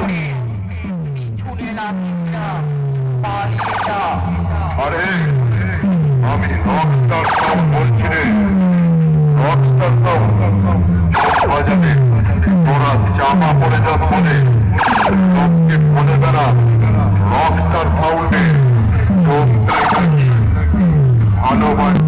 পিছনে লাগিস না, পালিয়ে যা। আরে আমি রকস্টার সাউন্ড বলছি রে, রকস্টার সাউন্ড বাজাবে। তোরা জামা পরে যাস বলে লোককে বলে বেড়া রকস্টার সাউন্ডে লোক দেয় নাকি ভালোবাসে।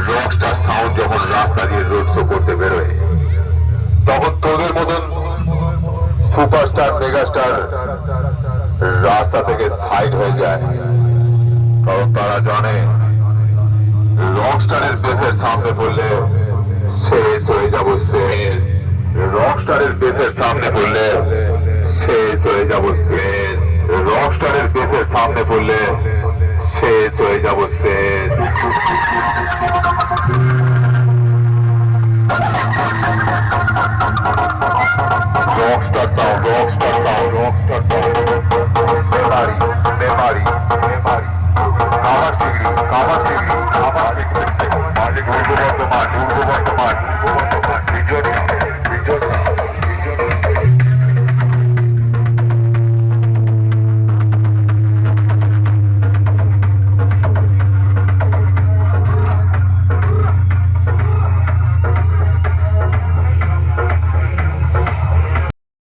রকস্টার সাউন্ড যখন রাস্তা দিয়ে রোড শো করতে বেরোয় তখন তোদের মতন সুপারস্টার মেগাস্টার রাস্তা থেকে সাইড হয়ে যায়, কারণ তারা জানে রকস্টারের বেসের সামনে পড়লে শেষ হয়ে যাব। শেষ রকস্টারের বেসের সামনে পড়লে শেষ হয়ে যাব। শেষ রকস্টারের বেসের সামনে পড়লে শেষ হয়ে যাব। শেষ Rockstar sound, Rockstar sound, Rockstar sound. Memari Memari Memari কামার ডিগ্রি, কামার ডিগ্রি, কামার ডিগ্রি, মালিক পূর্ব বর্ধমান, পূর্ব বর্ধমান, পূর্ব বর্ধমান,